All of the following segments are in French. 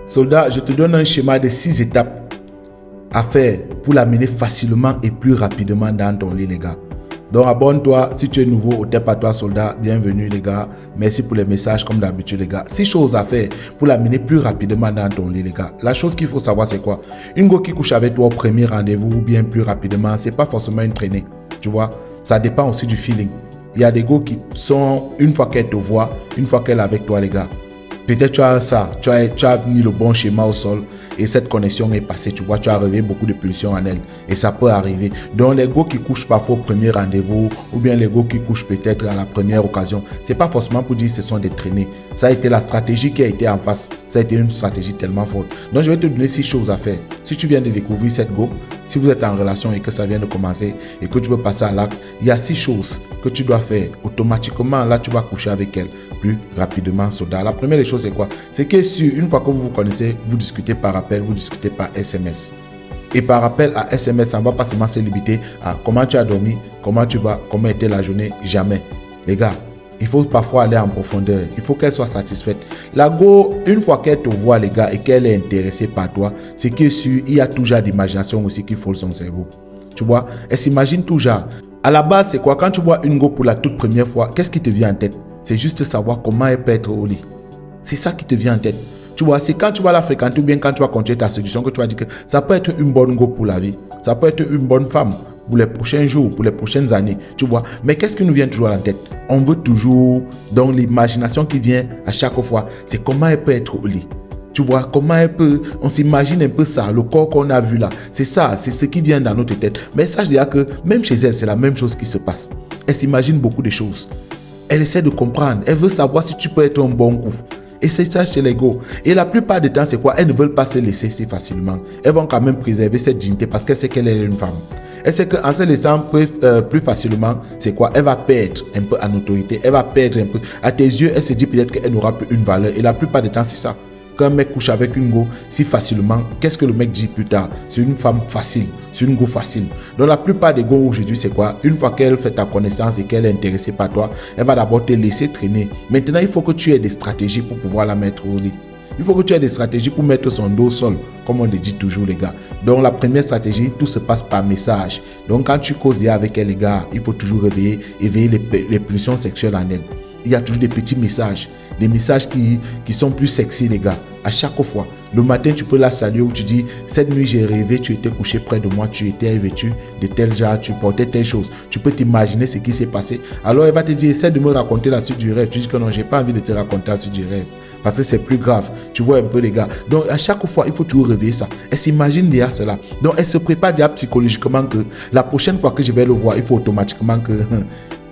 Soldat, je te donne un schéma de 6 étapes à faire pour l'amener facilement et plus rapidement dans ton lit, les gars. Donc abonne-toi si tu es nouveau ou t'es pas toi soldat, bienvenue les gars. Merci pour les messages comme d'habitude les gars. 6 choses à faire pour l'amener plus rapidement dans ton lit les gars. La chose qu'il faut savoir c'est quoi? Une go qui couche avec toi au premier rendez-vous ou bien plus rapidement, c'est pas forcément une traînée. Tu vois, ça dépend aussi du feeling. Il y a des go qui sont, une fois qu'elle te voit, une fois qu'elle est avec toi les gars, peut-être tu as ça, tu as mis le bon schéma au sol et cette connexion est passée, tu vois, tu as réveillé beaucoup de pulsions en elle et ça peut arriver. Donc les go qui couchent parfois au premier rendez-vous ou bien les go qui couchent peut-être à la première occasion, c'est pas forcément pour dire que ce sont des traînées. Ça a été la stratégie qui a été en face, ça a été une stratégie tellement forte. Donc je vais te donner 6 choses à faire. Si tu viens de découvrir cette go, si vous êtes en relation et que ça vient de commencer et que tu veux passer à l'acte, il y a 6 choses que tu dois faire. Automatiquement, là, tu vas coucher avec elle plus rapidement, soldat. La première des choses, c'est quoi? C'est que une fois que vous vous connaissez, vous discutez par appel, vous discutez par SMS. Et par appel à SMS, ça ne va pas seulement se limiter à comment tu as dormi, comment tu vas, comment était la journée, jamais. Les gars, il faut parfois aller en profondeur. Il faut qu'elle soit satisfaite. La go, une fois qu'elle te voit, les gars, et qu'elle est intéressée par toi, c'est que il y a toujours d'imagination aussi qui frôle son cerveau. Tu vois, elle s'imagine toujours. À la base, c'est quoi? Quand tu vois une go pour la toute première fois, qu'est-ce qui te vient en tête? C'est juste savoir comment elle peut être au lit. C'est ça qui te vient en tête. Tu vois, c'est quand tu vas la fréquenter ou bien quand tu vas continuer ta séduction que tu vas dire que ça peut être une bonne go pour la vie. Ça peut être une bonne femme pour les prochains jours, pour les prochaines années. Tu vois, mais qu'est-ce qui nous vient toujours à la tête? On veut toujours, dans l'imagination qui vient à chaque fois, c'est comment elle peut être au lit. Tu vois, comment elle peut, on s'imagine un peu ça, le corps qu'on a vu là. C'est ça, c'est ce qui vient dans notre tête. Mais sache déjà que même chez elle, c'est la même chose qui se passe. Elle s'imagine beaucoup de choses. Elle essaie de comprendre. Elle veut savoir si tu peux être un bon coup. Et c'est ça chez les go. Et la plupart du temps, c'est quoi? Elles ne veulent pas se laisser si facilement. Elles vont quand même préserver cette dignité parce qu'elle sait qu'elle est une femme. Elle sait qu'en se laissant plus facilement, c'est quoi? Elle va perdre un peu en autorité. Elle va perdre un peu. À tes yeux, elle se dit peut-être qu'elle n'aura plus une valeur. Et la plupart du temps, c'est ça. Quand un mec couche avec une go si facilement, qu'est-ce que le mec dit plus tard? C'est une femme facile, c'est une go facile. Donc la plupart des go aujourd'hui, c'est quoi? Une fois qu'elle fait ta connaissance et qu'elle est intéressée par toi, elle va d'abord te laisser traîner. Maintenant, il faut que tu aies des stratégies pour pouvoir la mettre au lit. Il faut que tu aies des stratégies pour mettre son dos au sol, comme on le dit toujours les gars. Donc la première stratégie, tout se passe par message. Donc quand tu causes avec elle les gars, il faut toujours éveiller les pulsions sexuelles en elle. Il y a toujours des petits messages, des messages qui sont plus sexy les gars, à chaque fois. Le matin, tu peux la saluer où tu dis, cette nuit j'ai rêvé, tu étais couché près de moi, tu étais vêtu de tel genre, tu portais telle chose. Tu peux t'imaginer ce qui s'est passé. Alors elle va te dire, essaie de me raconter la suite du rêve. Tu dis que non, j'ai pas envie de te raconter la suite du rêve. Parce que c'est plus grave. Tu vois un peu les gars. Donc à chaque fois, il faut toujours réveiller ça. Elle s'imagine déjà cela. Donc elle se prépare déjà psychologiquement que la prochaine fois que je vais le voir, il faut automatiquement que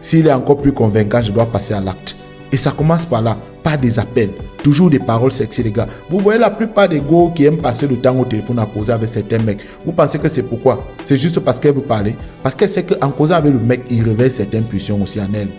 s'il est encore plus convaincant, je dois passer à l'acte. Et ça commence par là, pas des appels, toujours des paroles sexy les gars. Vous voyez la plupart des gars qui aiment passer le temps au téléphone à causer avec certains mecs. Vous pensez que c'est pourquoi? C'est juste parce qu'elle veut parler. Parce qu'elle sait qu'en causant avec le mec, il réveille certaines pulsions aussi en elle.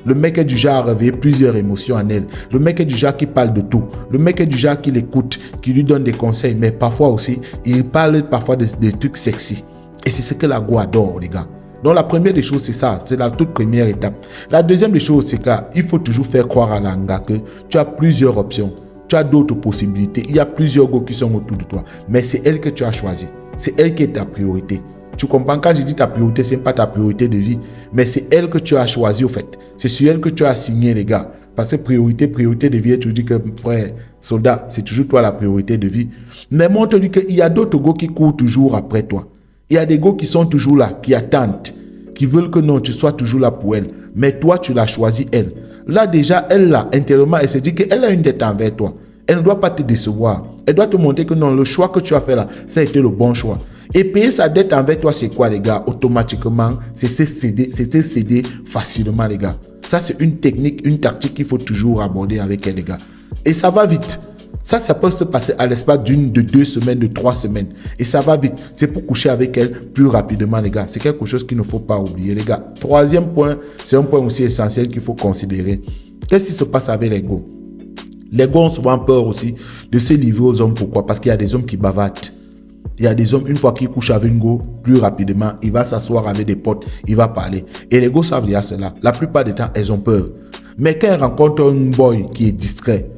Le mec est du genre à réveiller plusieurs émotions en elle. Le mec est du genre qui parle de tout. Le mec est du genre qui l'écoute, qui lui donne des conseils. Mais parfois aussi, il parle parfois des trucs sexy. Et c'est ce que la go adore les gars. Donc la première des choses, c'est ça, c'est la toute première étape. La deuxième des choses, c'est qu'il faut toujours faire croire à l'anga que tu as plusieurs options, tu as d'autres possibilités, il y a plusieurs go qui sont autour de toi, mais c'est elle que tu as choisi, c'est elle qui est ta priorité. Tu comprends, quand je dis ta priorité, ce n'est pas ta priorité de vie, mais c'est elle que tu as choisi au fait. C'est sur elle que tu as signé les gars. Parce que priorité de vie, tu dis que frère, soldat, c'est toujours toi la priorité de vie. Mais montre-lui qu'il y a d'autres go qui courent toujours après toi. Il y a des gars qui sont toujours là, qui attendent, qui veulent que non, tu sois toujours là pour elle. Mais toi, tu l'as choisi elle. Là déjà, elle là, intérieurement, elle se dit qu'elle a une dette envers toi. Elle ne doit pas te décevoir. Elle doit te montrer que non, le choix que tu as fait là, ça a été le bon choix. Et payer sa dette envers toi, c'est quoi les gars? Automatiquement, c'est te céder facilement les gars. Ça, c'est une technique, une tactique qu'il faut toujours aborder avec elle les gars. Et ça va vite. Ça peut se passer à l'espace de 2 semaines, de 3 semaines. Et ça va vite. C'est pour coucher avec elle plus rapidement, les gars. C'est quelque chose qu'il ne faut pas oublier, les gars. Troisième point, c'est un point aussi essentiel qu'il faut considérer. Qu'est-ce qui se passe avec les gars? Les gars ont souvent peur aussi de se livrer aux hommes. Pourquoi? Parce qu'il y a des hommes qui bavardent. Il y a des hommes, une fois qu'ils couchent avec une go, plus rapidement, il va s'asseoir avec des potes, il va parler. Et les gars savent déjà cela. La plupart du temps, elles ont peur. Mais quand elles rencontrent un boy qui est discret,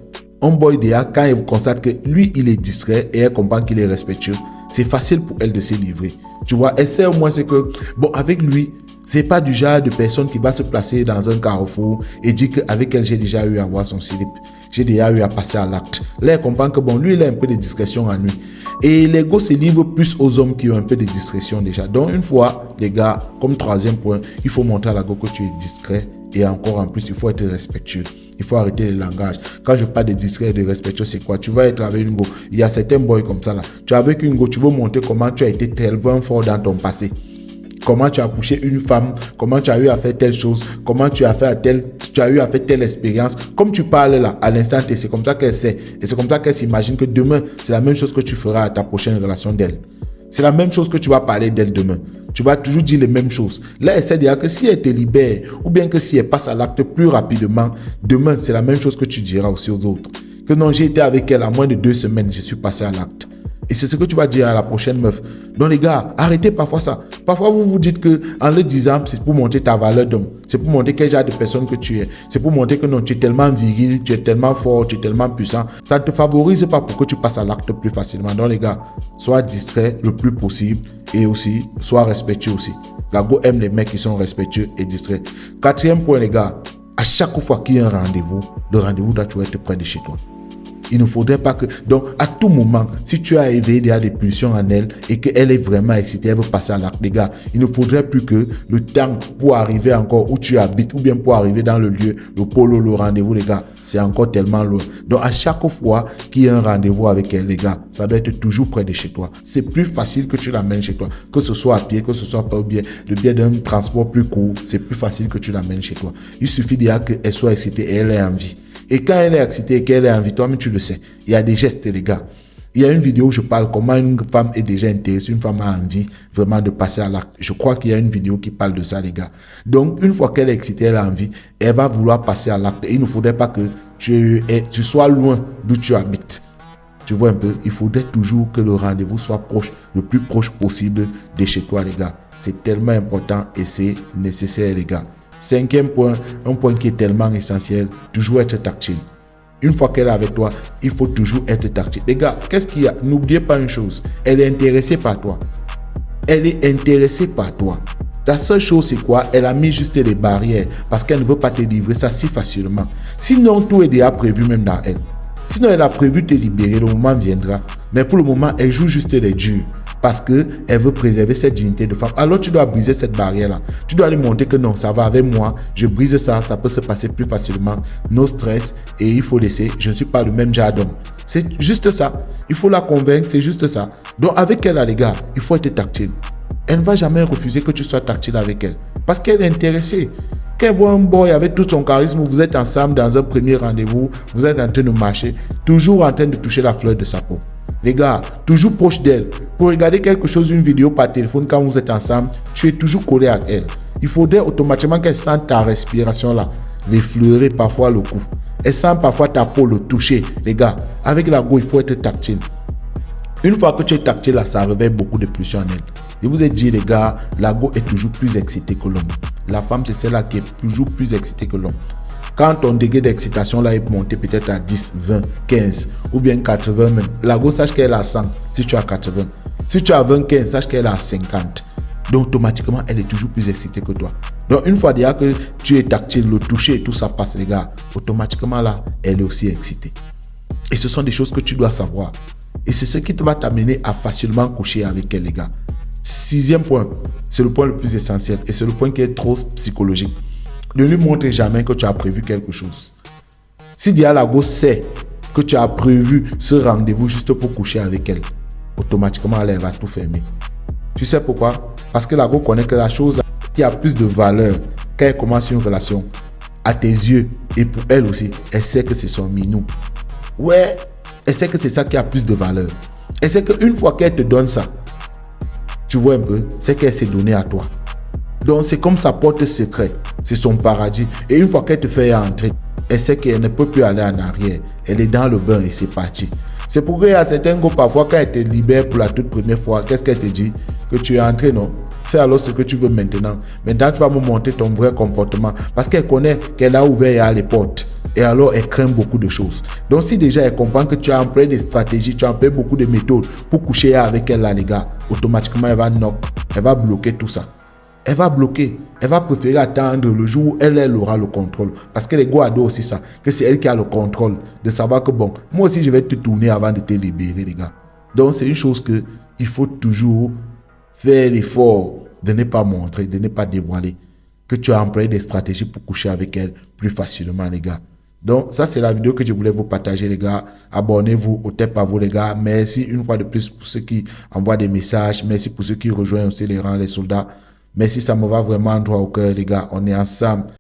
un boy déjà, quand elle constate que lui, il est discret et elle comprend qu'il est respectueux, c'est facile pour elle de se livrer. Tu vois, elle sait au moins c'est que, bon, avec lui, c'est pas du genre de personne qui va se placer dans un carrefour et dire qu'avec elle, j'ai déjà eu à voir son slip. J'ai déjà eu à passer à l'acte. Là, elle comprend que, bon, lui, il a un peu de discrétion en lui. Et les gars se livrent plus aux hommes qui ont un peu de discrétion déjà. Donc, une fois, les gars, comme troisième point, il faut montrer à la go que tu es discret. Et encore en plus, il faut être respectueux. Il faut arrêter le langage. Quand je parle de discret et de respectueux, c'est quoi? Tu vas être avec une go. Il y a certains boys comme ça là. Tu es avec une go, tu veux montrer comment tu as été tellement fort dans ton passé. Comment tu as couché une femme, comment tu as eu à faire telle chose, comment tu as eu à faire telle expérience. Comme tu parles là, à l'instant T, c'est comme ça qu'elle sait. Et c'est comme ça qu'elle s'imagine que demain, c'est la même chose que tu feras à ta prochaine relation d'elle. C'est la même chose que tu vas parler d'elle demain. Tu vas toujours dire les mêmes choses. Là, elle sait déjà que si elle te libère, ou bien que si elle passe à l'acte plus rapidement, demain, c'est la même chose que tu diras aussi aux autres. Que non, j'ai été avec elle à moins de 2 semaines, je suis passé à l'acte. Et c'est ce que tu vas dire à la prochaine meuf. Donc les gars, arrêtez parfois ça. Parfois vous vous dites que en le disant, c'est pour montrer ta valeur d'homme. C'est pour montrer quel genre de personne que tu es. C'est pour montrer que non, tu es tellement viril, tu es tellement fort, tu es tellement puissant. Ça ne te favorise pas pour que tu passes à l'acte plus facilement. Donc les gars, sois distrait le plus possible et aussi sois respectueux aussi. La go aime les mecs qui sont respectueux et distraits. 4e point les gars, à chaque fois qu'il y a un rendez-vous, le rendez-vous doit toujours être près de chez toi. Il ne faudrait pas que... Donc, à tout moment, si tu as éveillé déjà des pulsions en elle et qu'elle est vraiment excitée, elle veut passer à l'acte, les gars, il ne faudrait plus que le temps pour arriver encore où tu habites ou bien pour arriver dans le lieu, le polo, le rendez-vous, les gars, c'est encore tellement loin. Donc, à chaque fois qu'il y a un rendez-vous avec elle, les gars, ça doit être toujours près de chez toi. C'est plus facile que tu l'amènes chez toi. Que ce soit à pied, que ce soit pas le biais d'un transport plus court, c'est plus facile que tu l'amènes chez toi. Il suffit déjà qu'elle soit excitée et elle ait envie. Et quand elle est excitée et qu'elle est envie, toi-même tu le sais. Il y a des gestes, les gars. Il y a une vidéo où je parle comment une femme est déjà intéressée, une femme a envie vraiment de passer à l'acte. Je crois qu'il y a une vidéo qui parle de ça, les gars. Donc, une fois qu'elle est excitée, elle a envie, elle va vouloir passer à l'acte. Et il ne faudrait pas que tu sois loin d'où tu habites. Tu vois un peu, il faudrait toujours que le rendez-vous soit proche, le plus proche possible de chez toi, les gars. C'est tellement important et c'est nécessaire, les gars. 5e point, un point qui est tellement essentiel, toujours être tactile. Une fois qu'elle est avec toi, il faut toujours être tactile. Les gars, qu'est-ce qu'il y a? N'oubliez pas une chose, elle est intéressée par toi. Elle est intéressée par toi. La seule chose, c'est quoi? Elle a mis juste les barrières parce qu'elle ne veut pas te livrer ça si facilement. Sinon, tout est déjà prévu même dans elle. Sinon, elle a prévu de te libérer, le moment viendra. Mais pour le moment, elle joue juste les durs. Parce qu'elle veut préserver cette dignité de femme. Alors tu dois briser cette barrière-là. Tu dois lui montrer que non, ça va avec moi. Je brise ça, ça peut se passer plus facilement. No stress. Et il faut laisser. Je ne suis pas le même genre d'homme. C'est juste ça. Il faut la convaincre, c'est juste ça. Donc avec elle, les gars, il faut être tactile. Elle ne va jamais refuser que tu sois tactile avec elle. Parce qu'elle est intéressée. Quand elle voit un boy avec tout son charisme, vous êtes ensemble dans un premier rendez-vous, vous êtes en train de marcher, toujours en train de toucher la fleur de sa peau. Les gars, toujours proche d'elle. Pour regarder quelque chose, une vidéo par téléphone, quand vous êtes ensemble, tu es toujours collé à elle. Il faudrait automatiquement qu'elle sente ta respiration là, l'effleurer parfois le cou. Elle sent parfois ta peau le toucher. Les gars, avec la go, il faut être tactile. Une fois que tu es tactile là, ça réveille beaucoup de pulsions en elle. Je vous ai dit, les gars, la go est toujours plus excitée que l'homme. La femme, c'est celle-là qui est toujours plus excitée que l'homme. Quand ton degré d'excitation là est monté peut-être à 10, 20, 15 ou bien 80 même, la go sache qu'elle est à 100 si tu as 80. Si tu as 25, sache qu'elle est à 50. Donc automatiquement, elle est toujours plus excitée que toi. Donc une fois déjà que tu es tactile, le toucher, tout ça passe, les gars, automatiquement là, elle est aussi excitée. Et ce sont des choses que tu dois savoir. Et c'est ce qui va t'amener à facilement coucher avec elle, les gars. 6e point, c'est le point le plus essentiel et c'est le point qui est trop psychologique. Ne lui montre jamais que tu as prévu quelque chose. Si Dialago sait que tu as prévu ce rendez-vous juste pour coucher avec elle, automatiquement elle va tout fermer. Tu sais pourquoi? Parce que la go connaît que la chose qui a plus de valeur quand elle commence une relation, à tes yeux et pour elle aussi, elle sait que c'est son minou. Ouais, elle sait que c'est ça qui a plus de valeur. Elle sait qu'une fois qu'elle te donne ça, tu vois un peu, c'est qu'elle s'est donnée à toi. Donc c'est comme sa porte secrète, c'est son paradis. Et une fois qu'elle te fait entrer, elle sait qu'elle ne peut plus aller en arrière. Elle est dans le bain et c'est parti. C'est pourquoi il y a certains gars, parfois quand elle te libère pour la toute première fois, qu'est-ce qu'elle te dit? Que tu es entré, non? Fais alors ce que tu veux maintenant. Maintenant tu vas me montrer ton vrai comportement. Parce qu'elle connaît qu'elle a ouvert les portes. Et alors, elle craint beaucoup de choses. Donc, si déjà elle comprend que tu as employé des stratégies, tu as employé beaucoup de méthodes pour coucher avec elle là, les gars, automatiquement, elle va knock, elle va bloquer tout ça. Elle va bloquer. Elle va préférer attendre le jour où elle aura le contrôle. Parce que les gars adorent aussi ça. Que c'est elle qui a le contrôle. De savoir que bon, moi aussi je vais te tourner avant de te libérer, les gars. Donc c'est une chose que il faut toujours faire l'effort de ne pas montrer, de ne pas dévoiler. Que tu as employé des stratégies pour coucher avec elle plus facilement, les gars. Donc, ça, c'est la vidéo que je voulais vous partager, les gars. Abonnez-vous au TEP à vous, les gars. Merci une fois de plus pour ceux qui envoient des messages. Merci pour ceux qui rejoignent aussi les rangs, les soldats. Merci, ça me va vraiment droit au cœur, les gars. On est ensemble.